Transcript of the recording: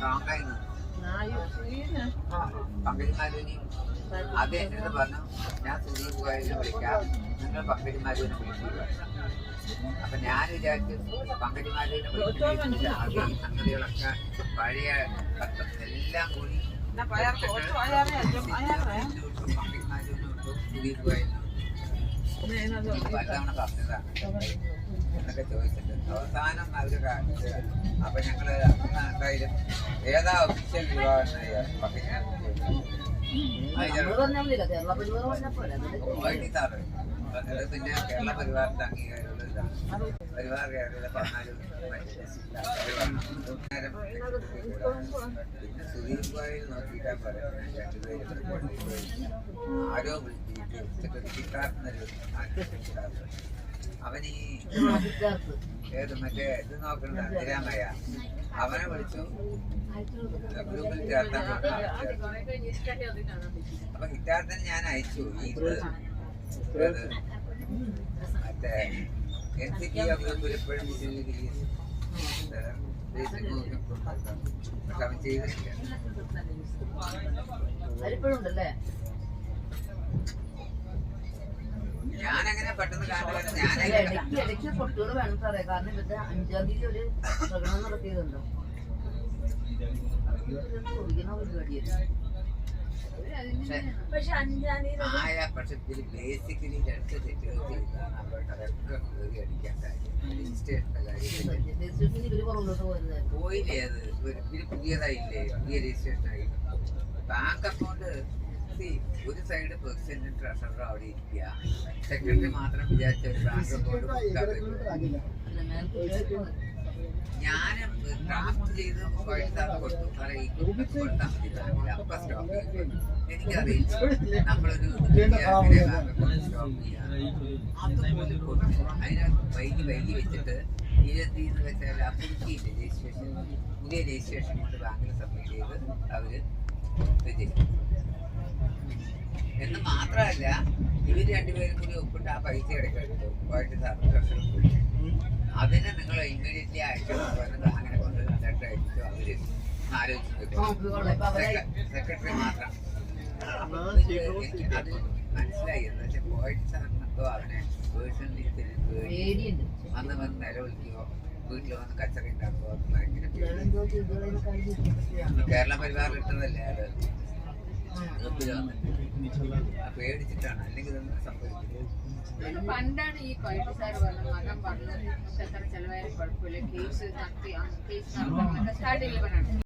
Strong ആയി പങ്കജമാരുവിനെയും അത് എന്നോട് പറഞ്ഞു, ഞാൻ സുദീപ് ഗോയലിനെ വിളിക്കാം, നിങ്ങൾ പങ്കജമാരുവിനെ വിളിക്കുക. അപ്പൊ ഞാൻ വിചാരിച്ചു പങ്കജമാരുവിനെ വിളിച്ചിട്ട് ആകെ ഈ സംഗതികളൊക്കെ പഴയ കത്തും എല്ലാം കൂടി പങ്കജമാരുവിനോട്ടും സുദീപ് ഗോയലിനോട്ടും പലതവണ പറഞ്ഞതാണ് എന്നൊക്കെ ചോദിച്ചിട്ട് അവസാനം അവര് കാണിച്ച്. അപ്പൊ ഞങ്ങള് എന്തായാലും ഏതാ ഒഫീഷ്യൽ വിവാഹം പിന്നെ കേരള പരിവാറിന്റെ അംഗീകാരമുള്ള ഇതാണ്. പരിവാർ കേരള 14 പിന്നെ സുദീപ് ഗോയൽ നോക്കിയിട്ടാ പറയുന്നത് രണ്ടുപേരും ആരോ വിളിച്ചിട്ട് സിദ്ധാർത്ഥനൊരു അവൻ ഈ ഏത് മറ്റേ ഇത് നോക്കുന്നത് അന്തിരാമയ അവനെ വിളിച്ചു ഗ്രൂപ്പിൽ ചേർത്താൻ. അപ്പൊ സിദ്ധാർത്ഥന് ഞാൻ അയച്ചു ഇത് മറ്റേ NCT ഗ്രൂപ്പിൽ എപ്പോഴും പക്ഷെ അവൻ ചെയ്തിട്ടില്ല. ഞാനങ്ങനെ പെട്ടെന്ന് കാണുന്നത് ഇലക്ഷൻ പൊട്ടുകൾ വേണം സാറേ. കാരണം ഇവരുടെ 5-ാം തീയതി ഒരു പ്രകടനം നടത്തിയതുണ്ടോ പക്ഷെ ബേസിക്കലി രണ്ട് തെറ്റുകൾ ചെയ്താണ് അതൊക്കെ കയറി അടിക്കാൻ കാര്യം. രജിസ്ട്രേഷന്റെ കാര്യം പോയില്ലേ, അത് പിന്നെ പുതിയതായില്ലേ, പുതിയ രജിസ്ട്രേഷൻ ആയി. ബാങ്ക് അക്കൗണ്ട് ഒരു സൈഡ് പ്രസിഡന്റും ട്രഷററും അവിടെ ഇരിക്കുക, സെക്രട്ടറി മാത്രം വിചാരിച്ച ഒരു ബാങ്ക് അക്കൗണ്ട് ഞാൻ ഡ്രാഫ്റ്റ് ചെയ്ത് വൈകിട്ടാണ് കൊടുത്തു. സാറേ ഈ കൊടുത്താൽ മതി ബാങ്കിൽ അപ്പം സ്റ്റോപ്പ് ചെയ്യും. എനിക്കറിയില്ല നമ്മളൊരു ബാങ്ക് അക്കൗണ്ട് സ്റ്റോപ്പ് ചെയ്യാം. അതുപോലെ കൊടുത്തു. അതിനെ വൈകി വെച്ചിട്ട് എന്ന് വെച്ചാൽ ആ പുതുക്കിയില്ല രജിസ്ട്രേഷൻ, പുതിയ രജിസ്ട്രേഷൻ കൊണ്ട് ബാങ്കിൽ സബ്മിറ്റ് ചെയ്ത് അവര് വിജയിക്കും. എന്ന് മാത്രമല്ല ഇവർ രണ്ടുപേരും കൂടി ഒപ്പിട്ട് ആ പൈസ എടുക്കെടുത്തു പോയിട്ട് ട്രഷറി വിളിച്ചു. അതിനെ നിങ്ങൾ ഇമ്മീഡിയറ്റ്ലി അയച്ചു അങ്ങനെ കൊണ്ട് ലെറ്റർ അയച്ചു. അവര് ആലോചിച്ചു സെക്രട്ടറി മാത്രം. അത് മനസ്സിലായി എന്താ വെച്ചാൽ പോയിട്ട് സാറിനെന്തോ അവനെ പേഴ്സണലി വന്ന് നിലവിളിക്കുകയോ വീട്ടിൽ വന്ന് കച്ചറ ഉണ്ടാക്കുകയോ ഭയങ്കര കേരള പരിവാറിൽ ഇട്ടതല്ലേ അത് പേടിച്ചിട്ടാണ്, അല്ലെങ്കിൽ ഇതൊന്നും സംഭവിക്കില്ല. പണ്ടാണ് ഈ പൈസ സാർ പറഞ്ഞത് മകൻ പറഞ്ഞത് എത്ര ചെലവായാലും കുഴപ്പമില്ല, കേസ് നടത്തി സ്റ്റാർട്ട് ചെയ്യപ്പെടാണ്.